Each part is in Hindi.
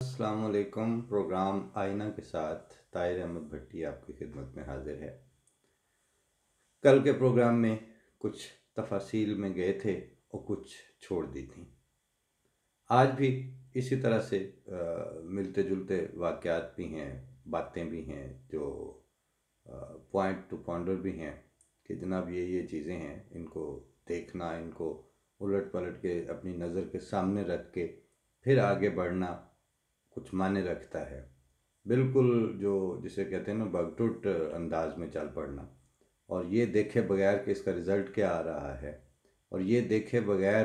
अस्सलाम वालेकुम। प्रोग्राम आईना के साथ ताहिर अहमद भट्टी आपकी खिदमत में हाजिर है। कल के प्रोग्राम में कुछ तफासिल में गए थे और कुछ छोड़ दी थी। आज भी इसी तरह से मिलते जुलते वाक़यात भी हैं, बातें भी हैं जो पॉइंट टू पॉन्डर भी हैं कि जनाब ये चीज़ें हैं, इनको देखना, इनको उलट पलट के अपनी नज़र के सामने रख के फिर आगे बढ़ना कुछ मायने रखता है। बिल्कुल जो जिसे कहते हैं ना, बगटुट अंदाज में चल पड़ना और ये देखे बगैर कि इसका रिज़ल्ट क्या आ रहा है, और ये देखे बगैर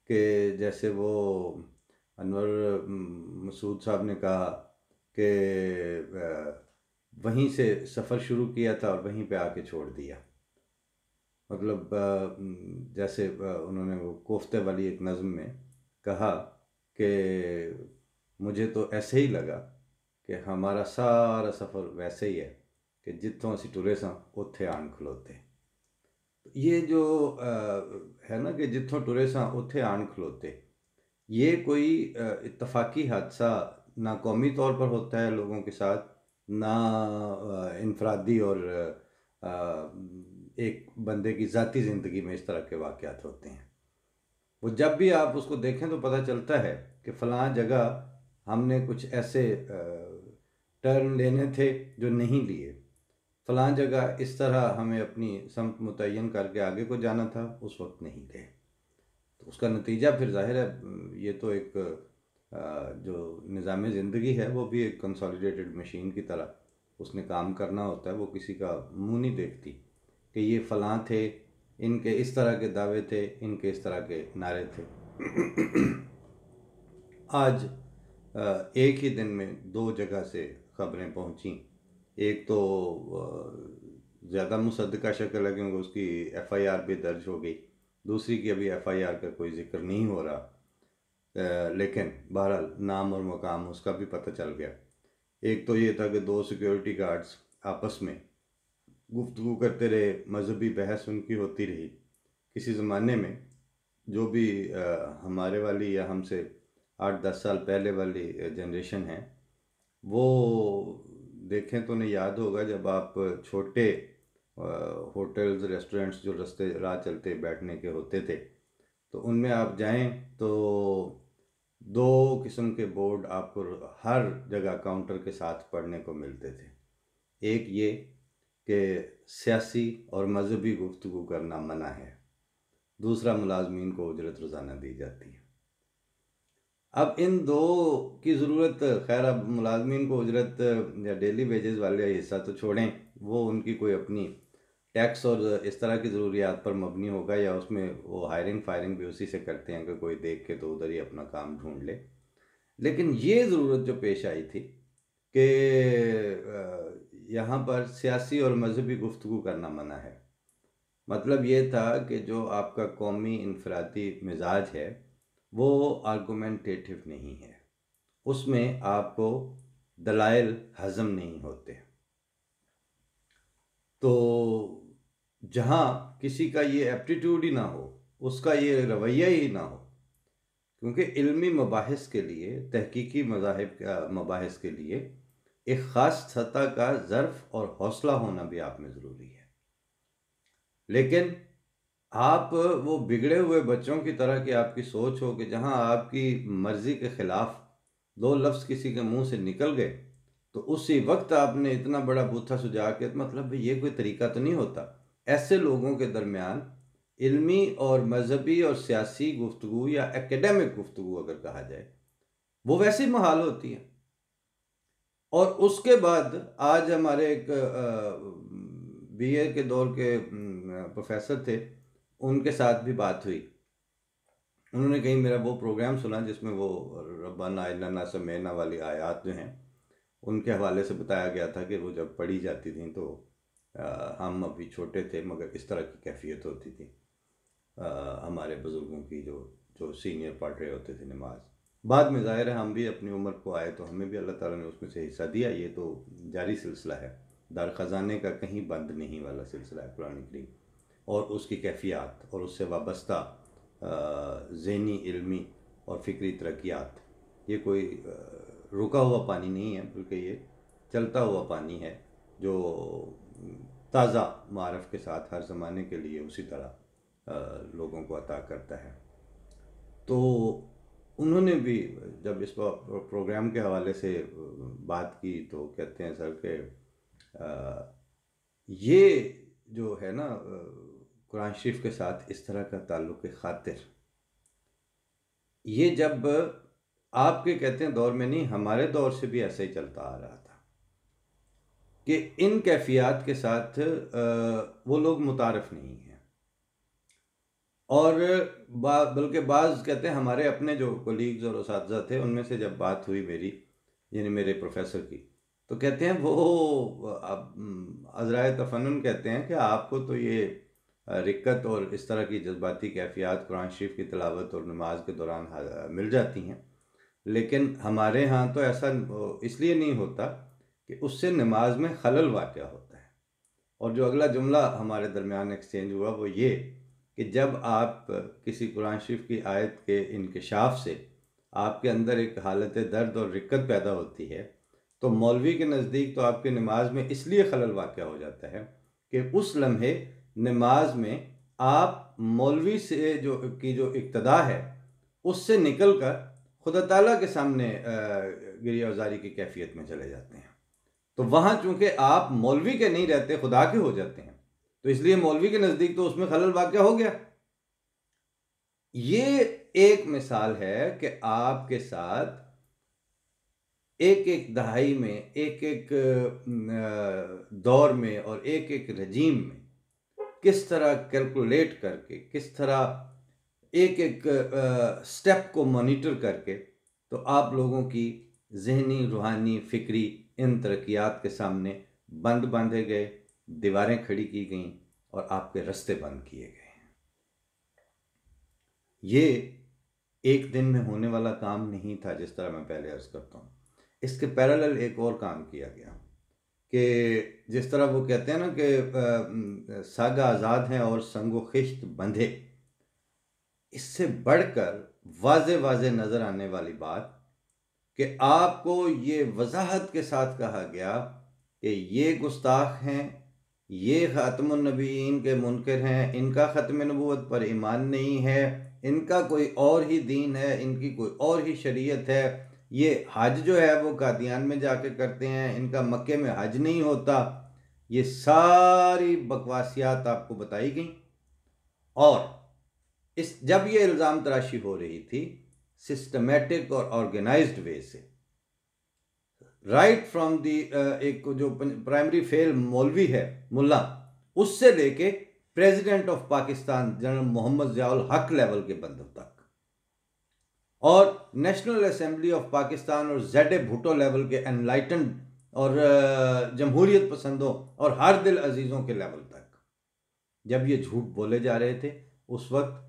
कि जैसे वो अनवर मसूद साहब ने कहा कि वहीं से सफ़र शुरू किया था और वहीं पे आके छोड़ दिया। मतलब जैसे उन्होंने वो कोफ्ते वाली एक नज़म में कहा कि मुझे तो ऐसे ही लगा कि हमारा सारा सफ़र वैसे ही है कि जितों असी टुरे सां उत्थे आन खलोते। ये जो है ना कि जितों टुरे सां उत्थे आन खलोते, ये कोई इत्तफाकी हादसा ना कौमी तौर पर होता है लोगों के साथ, ना इनफरादी और एक बंदे की ज़ाती ज़िंदगी में इस तरह के वाक़यात होते हैं। वो जब भी आप उसको देखें तो पता चलता है कि फ़लाँ जगह हमने कुछ ऐसे टर्न लेने थे जो नहीं लिए, फ़लाँ जगह इस तरह हमें अपनी समत मुतय्यन करके आगे को जाना था, उस वक्त नहीं गए। तो उसका नतीजा फिर ज़ाहिर है, ये तो एक जो निज़ाम ज़िंदगी है वो भी एक कंसोलिडेटेड मशीन की तरह उसने काम करना होता है। वो किसी का मुंह नहीं देखती कि ये फ़लाँ थे, इनके इस तरह के दावे थे, इनके इस तरह के नारे थे। आज एक ही दिन में दो जगह से खबरें पहुंची। एक तो ज़्यादा मुसद्दका शक्ल है क्योंकि उसकी एफआईआर भी दर्ज हो गई, दूसरी की अभी एफआईआर का कोई जिक्र नहीं हो रहा, लेकिन बहरहाल नाम और मकाम उसका भी पता चल गया। एक तो ये था कि दो सिक्योरिटी गार्ड्स आपस में गुफ्तगू करते रहे, मजहबी बहस उनकी होती रही। किसी ज़माने में जो भी हमारे वाली या हमसे 8-10 साल पहले वाली जनरेशन है, वो देखें तो उन्हें याद होगा जब आप छोटे होटल्स रेस्टोरेंट्स जो रास्ते राह चलते बैठने के होते थे, तो उनमें आप जाएं तो दो किस्म के बोर्ड आपको हर जगह काउंटर के साथ पढ़ने को मिलते थे। एक ये कि सियासी और मजहबी गुफ्तगू करना मना है, दूसरा मुलाजमीन को उजरत रोज़ाना दी जाती है। अब इन दो की ज़रूरत, खैर अब मुलाजमीन को उजरत या डेली वेजेस वाले हिस्सा तो छोड़ें, वो उनकी कोई अपनी टैक्स और इस तरह की ज़रूरियात पर मबनी होगा, या उसमें वो हायरिंग फायरिंग भी उसी से करते हैं कि कोई देख के तो उधर ही अपना काम ढूंढ ले। लेकिन ये ज़रूरत जो पेश आई थी कि यहाँ पर सियासी और मजहबी गुफ्तगू करना मना है। मतलब ये था कि जो आपका कौमी इनफरादी मिजाज है वो आर्गुमेंटेटिव नहीं है, उसमें आपको दलाइल हज़म नहीं होते। तो जहाँ किसी का ये एप्टीट्यूड ही ना हो, उसका ये रवैया ही ना हो, क्योंकि इल्मी मबाहिस के लिए, तहकीकी मज़ाहिब मबाहिस के लिए एक ख़ास सतह का ज़र्फ़ और हौसला होना भी आप में ज़रूरी है। लेकिन आप वो बिगड़े हुए बच्चों की तरह की आपकी सोच हो कि जहाँ आपकी मर्ज़ी के ख़िलाफ़ दो लफ्ज़ किसी के मुंह से निकल गए तो उसी वक्त आपने इतना बड़ा बूथा सुझा के, मतलब भाई ये कोई तरीका तो नहीं होता। ऐसे लोगों के दरमियान इल्मी और मजहबी और सियासी गुफ्तगू या एकेडमिक गुफ्तगू अगर कहा जाए, वो वैसे ही महाल होती है। और उसके बाद आज हमारे एक बीए के दौर के प्रोफेसर थे, उनके साथ भी बात हुई। उन्होंने कहीं मेरा वो प्रोग्राम सुना जिसमें वो रब्बाना इन्नना समेना वाली आयत जो हैं उनके हवाले से बताया गया था कि वो जब पढ़ी जाती थी तो हम अभी छोटे थे मगर इस तरह की कैफियत होती थी हमारे बुज़ुर्गों की, जो जो सीनियर पढ़ रहे होते थे नमाज। बाद में ज़ाहिर है हम भी अपनी उम्र को आए तो हमें भी अल्लाह ताला ने उसमें से हिस्सा दिया। ये तो जारी सिलसिला है, दार ख़जाने का कहीं बंद नहीं वाला सिलसिला है कुरान करीम, और उसकी कैफियत और उससे वाबस्ता ज़हनी, इल्मी और फ़िक्री तरक्यात, ये कोई रुका हुआ पानी नहीं है, बल्कि ये चलता हुआ पानी है जो ताज़ा मारफ के साथ हर ज़माने के लिए उसी तरह लोगों को अता करता है। तो उन्होंने भी जब इस प्रोग्राम के हवाले से बात की तो कहते हैं सर के ये जो है ना कुरान शरीफ के साथ इस तरह का ताल्लुक़ के खातिर, ये जब आपके कहते हैं दौर में नहीं, हमारे दौर से भी ऐसा ही चलता आ रहा था कि इन कैफियत के साथ वो लोग मुतारफ़ नहीं हैं। और बल्कि बाज़ कहते हैं हमारे अपने जो कोलीग्स और उस्ताद थे, उनमें से जब बात हुई मेरी, यानी मेरे प्रोफेसर की, तो कहते हैं वो अज़राए तफन्नुन कहते हैं कि आपको तो ये रिक्कत और इस तरह की जज्बाती कैफियत कुरान शरीफ की तिलावत और नमाज के दौरान मिल जाती हैं, लेकिन हमारे यहाँ तो ऐसा इसलिए नहीं होता कि उससे नमाज में खलल वाक़या होता है। और जो अगला जुमला हमारे दरमियान एक्सचेंज हुआ वो ये कि जब आप किसी कुरान शरीफ की आयत के इंकिशाफ से आपके अंदर एक हालत दर्द और रिक्कत पैदा होती है, तो मौलवी के नज़दीक तो आपके नमाज में इसलिए खलल वाक़या हो जाता है कि उस लम्हे नमाज में आप मौलवी से जो इक्तदा है उससे निकल कर खुदा ताला के सामने गिरिया वज़ारी की कैफियत में चले जाते हैं। तो वहाँ चूँकि आप मौलवी के नहीं रहते, खुदा के हो जाते हैं, तो इसलिए मौलवी के नज़दीक तो उसमें खलल वाक़या हो गया। ये एक मिसाल है कि आपके साथ एक एक दहाई में, एक एक दौर में और एक एक रजीम में किस तरह कैलकुलेट करके, किस तरह एक एक स्टेप को मॉनिटर करके तो आप लोगों की ज़हनी, रूहानी, फ़िक्री इन तरक्यात के सामने बंद बांधे गए, दीवारें खड़ी की गईं और आपके रास्ते बंद किए गए। ये एक दिन में होने वाला काम नहीं था, जिस तरह मैं पहले अर्ज़ करता हूँ। इसके पैरेलल एक और काम किया गया कि जिस तरह वो कहते हैं ना कि सागा आज़ाद हैं और संगो खिश्त बंधे, इससे बढ़कर वाज़े वाज़े नज़र आने वाली बात कि आपको ये वजाहत के साथ कहा गया कि ये गुस्ताख हैं, ये ख़ातमुन नबीयीन के मुनकर हैं, इनका ख़त्म नबूवत पर ईमान नहीं है, इनका कोई और ही दीन है, इनकी कोई और ही शरीयत है, ये हज जो है वो कादियान में जाके करते हैं, इनका मक्के में हज नहीं होता। ये सारी बकवासियात आपको बताई गई। और जब ये इल्ज़ाम तराशी हो रही थी सिस्टमेटिक और ऑर्गेनाइज्ड वे से, राइट फ्रॉम दी एक जो प्राइमरी फेल मौलवी है मुल्ला, उससे लेके president of Pakistan general Mohammad Ziaul Haq level के बंदों तक, और नेशनल असेंबली ऑफ पाकिस्तान और ज़ेड भुट्टो लेवल के एनलाइटेंड और जमहूरियत पसंदों और हर दिल अजीज़ों के लेवल तक, जब ये झूठ बोले जा रहे थे, उस वक्त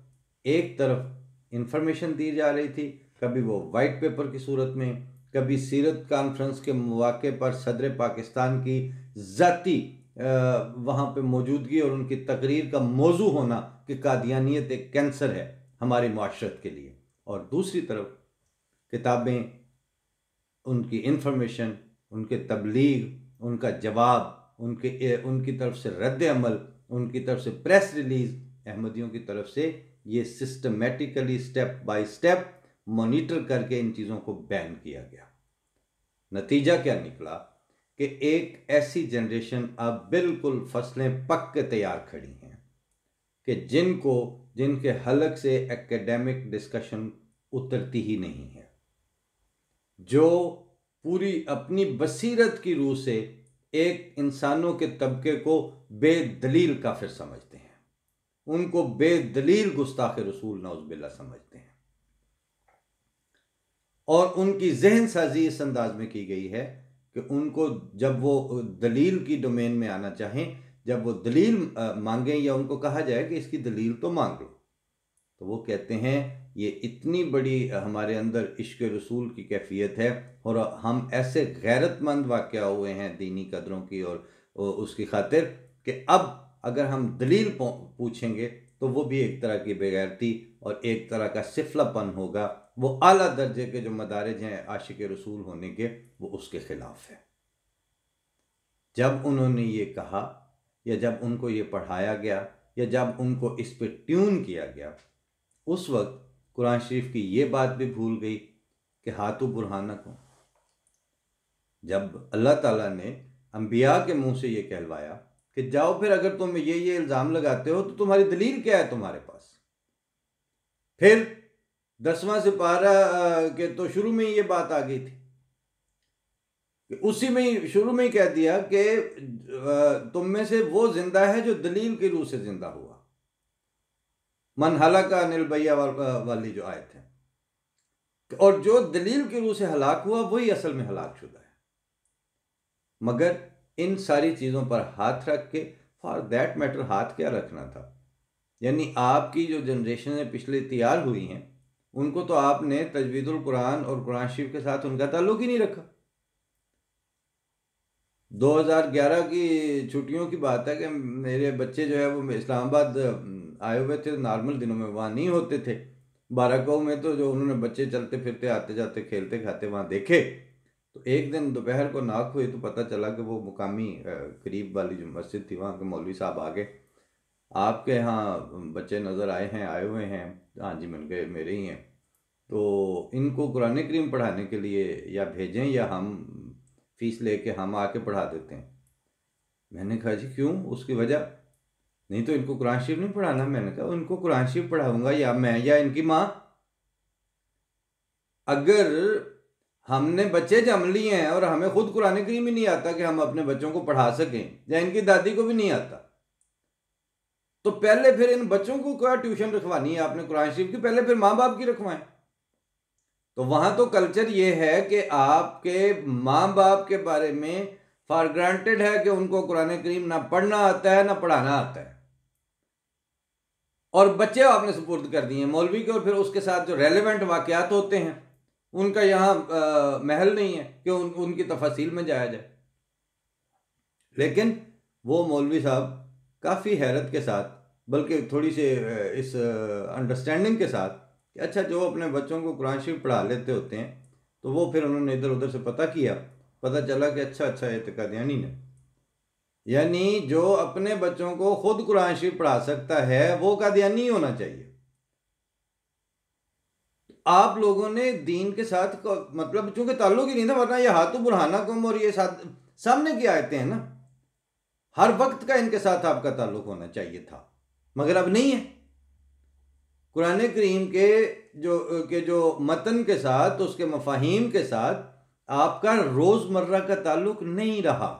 एक तरफ इंफॉर्मेशन दी जा रही थी, कभी वो वाइट पेपर की सूरत में, कभी सीरत कॉन्फ्रेंस के मौके पर सदर पाकिस्तान की ज़ाती वहाँ पे मौजूदगी और उनकी तकरीर का मौजू होना कि कादियानियत एक कैंसर है हमारी माशरत के लिए, और दूसरी तरफ किताबें, उनकी इंफॉर्मेशन, उनके तबलीग, उनका जवाब, उनकी तरफ से रद्द अमल, उनकी तरफ से प्रेस रिलीज़, अहमदियों की तरफ से ये systematically step by step monitor करके इन चीज़ों को बैन किया गया। नतीजा क्या निकला कि एक ऐसी जनरेशन अब बिल्कुल फसलें पक के तैयार खड़ी हैं कि जिनके हलक से एकेडमिक डिस्कशन उतरती ही नहीं है, जो पूरी अपनी बसीरत की रूह से एक इंसानों के तबके को बेदलील काफिर समझते हैं, उनको बेदलील गुस्ताख रसूल नौज़बिल्ला समझते हैं, और उनकी जहन साजी इस अंदाज में की गई है कि उनको जब वो दलील की डोमेन में आना चाहें, जब वो दलील मांगें या उनको कहा जाए कि इसकी दलील तो मांग लो, तो वो कहते हैं ये इतनी बड़ी हमारे अंदर इश्क रसूल की कैफियत है और हम ऐसे गैरतमंद वाक़या हुए हैं दीनी कदरों की और उसकी खातिर कि अब अगर हम दलील पूछेंगे तो वो भी एक तरह की बेगैरती और एक तरह का सिफलापन होगा। वो आला दर्जे के जो मदारिज हैं आशिक रसूल होने के, वो उसके खिलाफ है। जब उन्होंने ये कहा या जब उनको ये पढ़ाया गया या जब उनको इस पे ट्यून किया गया, उस वक्त कुरान शरीफ की ये बात भी भूल गई कि हाथू बुरहानकुम। जब अल्लाह ताला ने अंबिया के मुंह से ये कहलवाया कि जाओ फिर अगर तुम ये इल्ज़ाम लगाते हो तो तुम्हारी दलील क्या है तुम्हारे पास। फिर 10वां सिपारा के तो शुरू में ही ये बात आ गई थी कि उसी में ही शुरू में ही कह दिया कि तुम में से वो जिंदा है जो दलील की रूह से जिंदा हुआ। मन हलाका अनिल बैया वाली जो आयत है, और जो दलील की रूह से हलाक हुआ वही असल में हलाक शुदा है। मगर इन सारी चीज़ों पर हाथ रख के, फॉर दैट मैटर हाथ क्या रखना था, यानी आपकी जो जनरेशन पिछले तैयार हुई हैं उनको तो आपने तजवीदुल कुरान और कुरान शरीफ के साथ उनका ताल्लुक ही नहीं रखा। 2011 की छुट्टियों की बात है कि मेरे बच्चे जो है वो इस्लामाबाद आए हुए थे, नॉर्मल दिनों में वहाँ नहीं होते थे। बाराकों में तो जो उन्होंने बच्चे चलते फिरते आते जाते खेलते खाते वहाँ देखे, तो एक दिन दोपहर को नाक हुई तो पता चला कि वो मुकामी करीब वाली जो मस्जिद थी वहाँ के मौलवी साहब आ गए, आपके यहाँ बच्चे नज़र आए हैं, आए हुए हैं। हाँ जी, मैंने कहा मेरे ही हैं, तो इनको कुरान करीम पढ़ाने के लिए या भेजें या हम फीस लेके हम आके पढ़ा देते हैं। मैंने कहा जी क्यों, उसकी वजह? नहीं तो इनको कुरान शरीफ नहीं पढ़ाना। मैंने कहा इनको कुरान शरीफ पढ़ाऊंगा या मैं या इनकी माँ। अगर हमने बच्चे जम लिए हैं और हमें खुद कुरान करीम ही नहीं आता कि हम अपने बच्चों को पढ़ा सकें, या इनकी दादी को भी नहीं आता, तो पहले फिर इन बच्चों को क्या ट्यूशन रखवानी है आपने कुरान शरीफ की? पहले फिर माँ बाप की रखवाएं। तो वहां तो कल्चर ये है कि आपके माँ बाप के बारे में फॉर ग्रांटेड है कि उनको कुरान करीम ना पढ़ना आता है ना पढ़ाना आता है, और बच्चे आपने सुपुर्द कर दिए मौलवी के, और फिर उसके साथ जो रेलेवेंट वाकयात होते हैं उनका यहाँ महल नहीं है कि उनकी तफसील में जाया जाए। लेकिन वो मौलवी साहब काफ़ी हैरत के साथ, बल्कि थोड़ी सी इस अंडरस्टैंडिंग के साथ कि अच्छा जो अपने बच्चों को कुरान शरीफ पढ़ा लेते होते हैं, तो वो फिर उन्होंने इधर उधर से पता किया, पता चला कि अच्छा एतकादियानी ने, यानी जो अपने बच्चों को खुद कुरान शरीफ पढ़ा सकता है वो कादियानी होना चाहिए। आप लोगों ने दीन के साथ मतलब चूंकि ताल्लुक ही नहीं था, वरना ये हाथू बुरहानकुम और ये सामने की आयतें हैं ना, हर वक्त का इनके साथ आपका ताल्लुक होना चाहिए था, मगर अब नहीं है। कुरान करीम के जो मतन के साथ, उसके मफाहीम के साथ आपका रोजमर्रा का ताल्लुक नहीं रहा,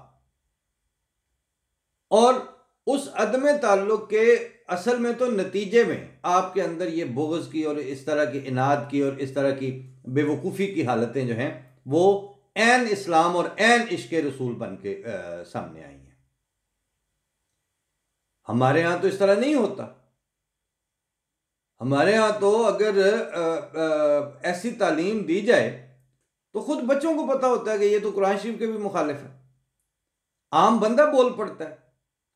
और उस अदम ताल्लुक के असल में तो नतीजे में आपके अंदर ये बुग़्ज़ की और इस तरह की इनाद की और इस तरह की बेवकूफ़ी की हालतें जो हैं वो ऐन इस्लाम और ऐन इश्क रसूल बन के सामने आई हैं। हमारे यहाँ तो इस तरह नहीं होता। हमारे यहाँ तो अगर ऐसी तालीम दी जाए तो खुद बच्चों को पता होता है कि ये तो कुरान शरीफ के भी मुखालिफ है। आम बंदा बोल पड़ता है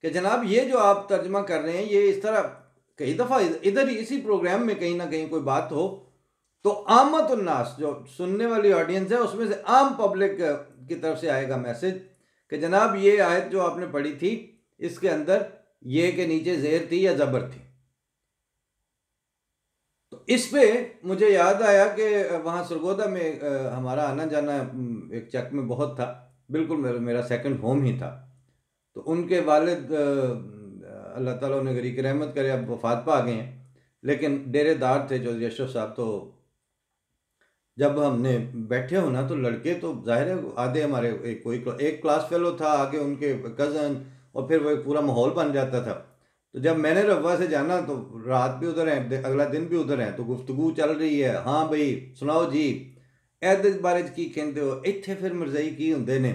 कि जनाब ये जो आप तर्जमा कर रहे हैं ये इस तरह, कई दफ़ा इधर ही इसी प्रोग्राम में कहीं ना कहीं कोई बात हो तो आमत उन्नास, जो सुनने वाली ऑडियंस है उसमें से आम पब्लिक की तरफ से आएगा मैसेज कि जनाब ये आयत जो आपने पढ़ी थी इसके अंदर ये के नीचे ज़ेर थी या ज़बर थी। तो इस पे मुझे याद आया कि वहाँ सरगोदा में हमारा आना जाना एक चक में बहुत था, बिल्कुल मेरा सेकंड होम ही था। तो उनके वालिद अल्लाह ताला उन्हें गरी की रहमत करे, अब वफात पा गए हैं, लेकिन डेरेदार थे जो यशरफ साहब। तो जब हमने बैठे हो ना तो लड़के तो जाहिर है आधे हमारे एक क्लास फेलो था, आगे उनके कज़न, और फिर वो एक पूरा माहौल बन जाता था। तो जब मैंने रवा से जाना तो रात भी उधर है, अगला दिन भी उधर है, तो गुफ्तगू चल रही है, हाँ भाई सुनाओ जी ऐदे बारे की कहते हो। इत्थे फिर मरज़ई की होंदे ने,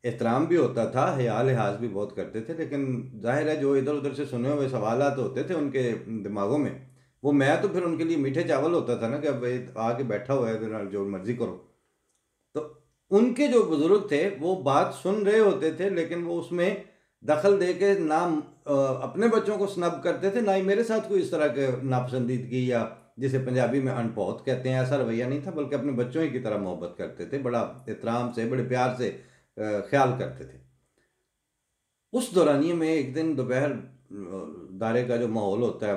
एहतराम भी होता था, हया लिहाज भी बहुत करते थे, लेकिन जाहिर है जो इधर उधर से सुने हुए सवाल तो होते थे उनके दिमागों में, वो मैं तो फिर उनके लिए मीठे चावल होता था ना कि अब आके बैठा हुआ है जो मर्जी करो। तो उनके जो बुजुर्ग थे वो बात सुन रहे होते थे, लेकिन वो उसमें दखल दे के ना अपने बच्चों को स्नब करते थे, ना ही मेरे साथ कोई इस तरह के नापसंदीदगी या जिसे पंजाबी में अनपौत कहते हैं ऐसा रवैया नहीं था, बल्कि अपने बच्चों ही की तरह मोहब्बत करते थे, बड़ा एहतराम से, बड़े प्यार से ख्याल करते थे। उस दौरानिए में एक दिन दोपहर दारे का जो माहौल होता है,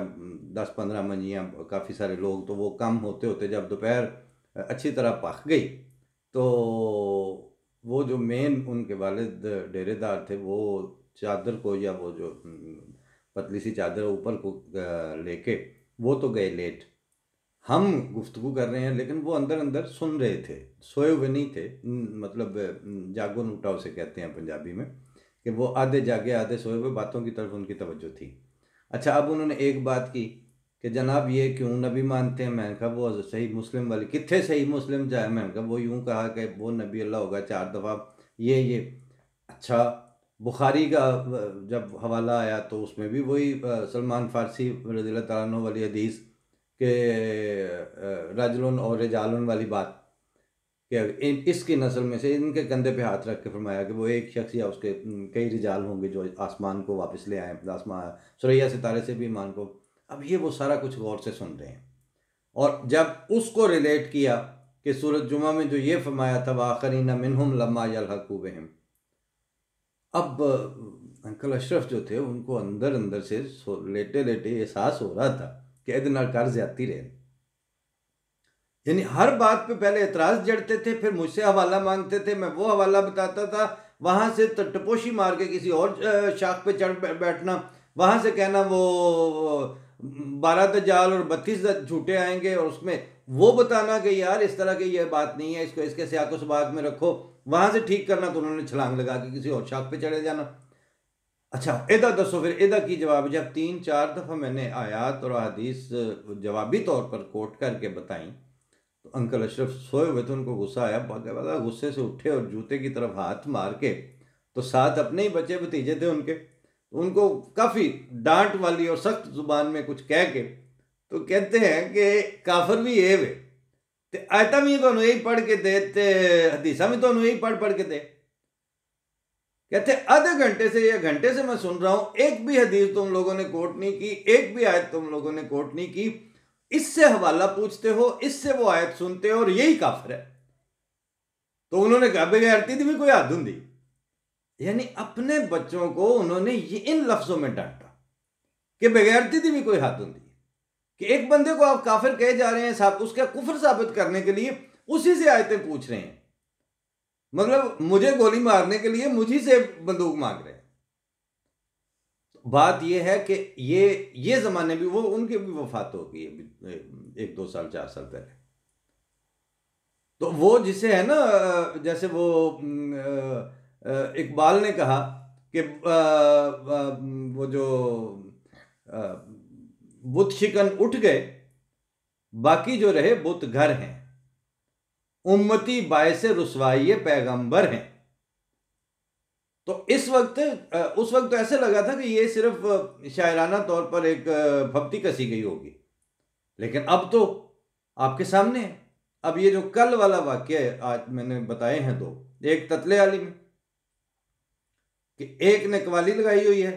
10-15 मंजियाँ, काफ़ी सारे लोग, तो वो कम होते होते जब दोपहर अच्छी तरह पक गई, तो वो जो मेन उनके वालिद डेरेदार थे, वो चादर को, या वो जो पतली सी चादर ऊपर को लेके वो तो गए लेट। हम गुफ्तगू कर रहे हैं, लेकिन वो अंदर अंदर सुन रहे थे, सोए हुए नहीं थे। मतलब जागो नूटा उसे कहते हैं पंजाबी में, कि वो आधे जागे आधे सोए हुए, बातों की तरफ उनकी तवज्जो थी। अच्छा, अब उन्होंने एक बात की कि जनाब ये क्यों नबी मानते हैं? मैंने कहा वो सही मुस्लिम वाली, कितने सही मुस्लिम जाए? मैंने कहा वो यूं कहा कि वो नबी अल्लाह होगा 4 दफ़ा ये। अच्छा, बुखारी का जब हवाला आया तो उसमें भी वही सलमान फारसी रज़ियल्लाहु तआला अन्हु वाली हदीस के रजलुन और रिजालुन वाली बात, कि इसकी नस्ल में से इनके कंधे पे हाथ रख के फरमाया कि वो एक शख्स या उसके कई रिजाल होंगे जो आसमान को वापस ले आए, आसमान सुरैया सितारे से भी ईमान को। अब ये वो सारा कुछ गौर से सुन रहे हैं, और जब उसको रिलेट किया कि सूरत जुमा में जो ये फरमाया था वाखरीन मिनहुम लम्मा यल्हकू बिहिम, अब अंकल अशरफ जो थे उनको अंदर अंदर से लेटे लेटे एहसास हो रहा था कि इधर नाल कर ज्यादती रहे। यानी हर बात पे पहले एतराज जड़ते थे, फिर मुझसे हवाला मांगते थे, मैं वो हवाला बताता था, वहां से टपोशी मार के किसी और शाख पे चढ़ बैठना, वहां से कहना वो 12 दज्जाल और 32 झूठे आएंगे, और उसमें वो बताना कि यार इस तरह की ये बात नहीं है, इसको इसके सियाको सबाक में रखो, वहां से ठीक करना तो उन्होंने छलांग लगा के किसी और शाख पे चढ़े जाना। अच्छा, एदा दसो फिर एदा की जवाब? जब 3-4 दफ़ा मैंने आयात और हदीस जवाबी तौर पर कोट करके बताई, तो अंकल अशरफ सोए हुए थे, उनको गुस्सा आया, बाकायदा गुस्से से उठे और जूते की तरफ हाथ मार के, तो साथ अपने ही बच्चे भतीजे थे उनके, उनको काफ़ी डांट वाली और सख्त जुबान में कुछ कह के, तो कहते हैं कि काफिर भी ये वे, ते आयता भी तो यही पढ़ के दे, ते हदीसा भी तो यही पढ़ के दे। कहते आधे घंटे से या घंटे से मैं सुन रहा हूं, एक भी हदीस तुम लोगों ने कोट नहीं की, एक भी आयत तुम लोगों ने कोट नहीं की, इससे हवाला पूछते हो, इससे वो आयत सुनते हो, और यही काफिर है। तो उन्होंने कहा बेगैरती थी भी कोई हद होंगी। यानी अपने बच्चों को उन्होंने ये इन लफ्जों में डांटा कि बेगैरती थी भी कोई हद होंगी, कि एक बंदे को आप काफिर कहे जा रहे हैं, साहब उसका कुफर साबित करने के लिए उसी से आयतें पूछ रहे हैं, मतलब मुझे गोली मारने के लिए मुझी से बंदूक मांग रहे हैं। बात यह है कि ये जमाने भी, वो उनकी भी वफात हो गई 1-2 साल 4 साल पहले। तो वो जिसे है ना, जैसे वो इकबाल ने कहा कि वो जो बुत शिकन उठ गए, बाकी जो रहे बुत घर हैं, उम्मती बायस रुसवाई पैगंबर हैं। तो इस वक्त उस वक्त तो ऐसे लगा था कि ये सिर्फ शायराना तौर पर एक फब्ती कसी गई होगी, लेकिन अब तो आपके सामने है। अब ये जो कल वाला वाक्य आज मैंने बताए हैं दो, एक ततले आली में कि एक ने कवाली लगाई हुई है,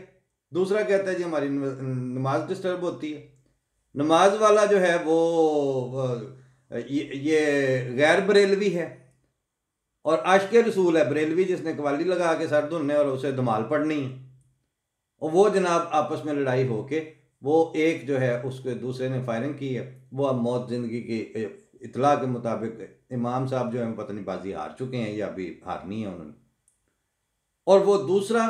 दूसरा कहता है जी हमारी नमाज डिस्टर्ब होती है। नमाज वाला जो है वो ये गैर बरेलवी है, और आशिक रसूल है बरेलवी, जिसने कवाली लगा के सर धुलने और उसे धमाल पढ़नी है। और वो जनाब आपस में लड़ाई होके वो एक जो है उसके दूसरे ने फायरिंग की है, वो अब मौत जिंदगी की इतला के मुताबिक इमाम साहब जो है पता नहीं बाजी हार चुके हैं या अभी हारनी है उन्होंने। और वो दूसरा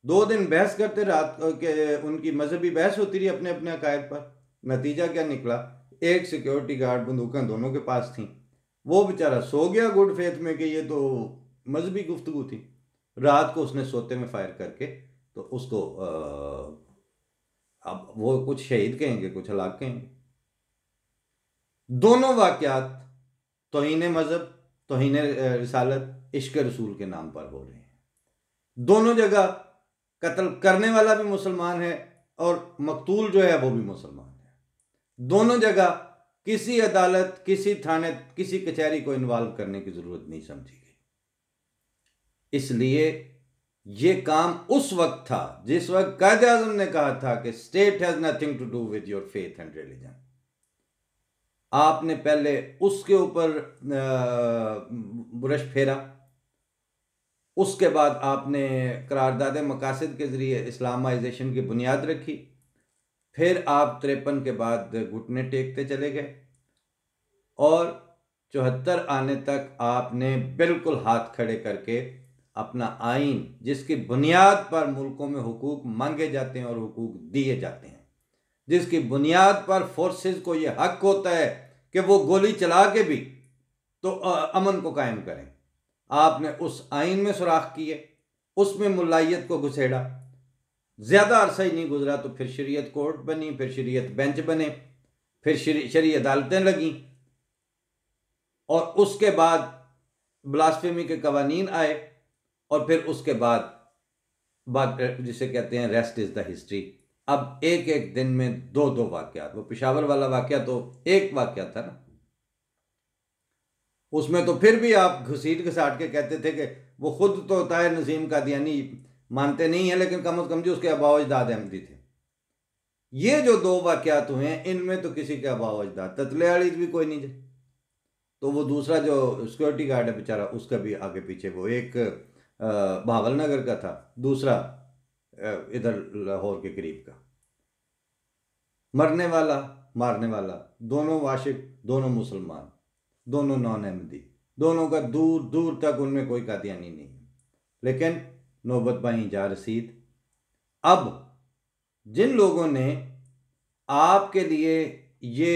2 दिन बहस करते, रात के उनकी मजहबी बहस होती रही अपने अपने अकायद पर। नतीजा क्या निकला? एक सिक्योरिटी गार्ड, बंदूकें दोनों के पास थी, वो बेचारा सो गया गुड फेथ में कि ये तो मजहबी गुफ्तगू थी। रात को उसने सोते में फायर करके तो उसको अब वो कुछ शहीद कहेंगे, कुछ हलाक कहेंगे। दोनों वाकयात तौहीन मजहब, तौहीन रिसालत, इश्क रसूल के नाम पर हो रहे हैं। दोनों जगह कत्ल करने वाला भी मुसलमान है और मकतूल जो है वो भी मुसलमान है। दोनों जगह किसी अदालत, किसी थाने, किसी कचहरी को इन्वॉल्व करने की जरूरत नहीं समझी गई। इसलिए ये काम उस वक्त था जिस वक्त कायदे आज़म ने कहा था कि state has nothing to do with your faith and religion. आपने पहले उसके ऊपर बुरश फेरा, उसके बाद आपने करारदाद मकासद के ज़रिए इस्लामाइजेशन की बुनियाद रखी, फिर आप 53 के बाद घुटने टेकते चले गए और 74 आने तक आपने बिल्कुल हाथ खड़े करके अपना आइन, जिसकी बुनियाद पर मुल्कों में हुकूक मांगे जाते हैं और हुकूक दिए जाते हैं, जिसकी बुनियाद पर फोर्सेस को ये हक होता है कि वो गोली चला के भी तो अमन को कायम करें, आपने उस आइन में सुराख किए, उसमें मुल्लायत को घुसेड़ा। ज़्यादा अरसा ही नहीं गुजरा तो फिर शरीयत कोर्ट बनी, फिर शरीयत बेंच बने, फिर शरीय अदालतें लगीं और उसके बाद ब्लास्फेमी के कवानीन आए और फिर उसके बाद जिसे कहते हैं रेस्ट इज़ द हिस्ट्री। अब एक एक दिन में दो दो वाक़यात, वो पेशावर वाला वाक़या तो एक वाक़या था ना, उसमें तो फिर भी आप घसीट घसाट के कहते थे कि वो खुद तो ताहिर नसीम कादियानी मानते नहीं है, लेकिन कम अज़ कम जो उसके अबाव अजदाद अहमदी थे। ये जो दो वाक़यात हुए हैं इनमें तो किसी के अबाव अजदाद ततले वाली भी कोई नहीं है। तो वो दूसरा जो सिक्योरिटी गार्ड है बेचारा, उसका भी आगे पीछे, वो एक बहावल नगर का था, दूसरा इधर लाहौर के करीब का। मरने वाला मारने वाला, दोनों वाशिक, दोनों मुसलमान, दोनों नॉन अहमदी, दोनों का दूर दूर तक उनमें कोई कादियानी नहीं है। लेकिन नौबत बाई जा रसीद। अब जिन लोगों ने आपके लिए ये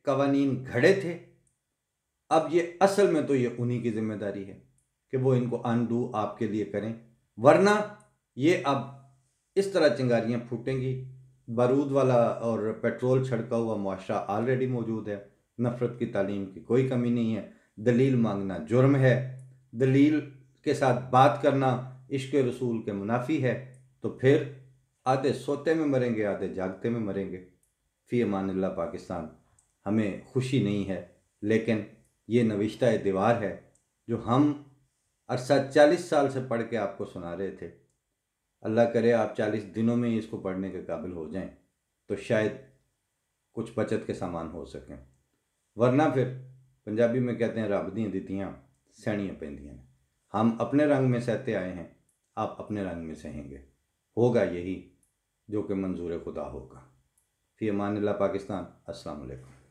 कवानीन घड़े थे, अब ये असल में तो ये उन्हीं की जिम्मेदारी है कि वो इनको अनडू आपके लिए करें, वरना ये अब इस तरह चिंगारियां फूटेंगी। बारूद वाला और पेट्रोल छिड़का हुआ मुआशरा ऑलरेडी मौजूद है। नफ़रत की तालीम की कोई कमी नहीं है। दलील मांगना जुर्म है, दलील के साथ बात करना इश्क रसूल के मुनाफी है। तो फिर आधे सोते में मरेंगे, आधे जागते में मरेंगे। फ़ी अमानिल्लाह पाकिस्तान। हमें खुशी नहीं है, लेकिन ये नविश्ता दीवार है जो हम अरसा 40 साल से पढ़ के आपको सुना रहे थे। अल्लाह करे आप 40 दिनों में ही इसको पढ़ने के काबिल हो जाएं तो शायद कुछ बचत के सामान हो सकें, वरना फिर पंजाबी में कहते हैं रब दी दित्तियां सैनियां पैंदियां। हम अपने रंग में सहते आए हैं, आप अपने रंग में सहेंगे। होगा यही जो कि मंजूर खुदा होगा। फ़ी अमानिल्लाह पाकिस्तान। अस्सलाम वालेकुम।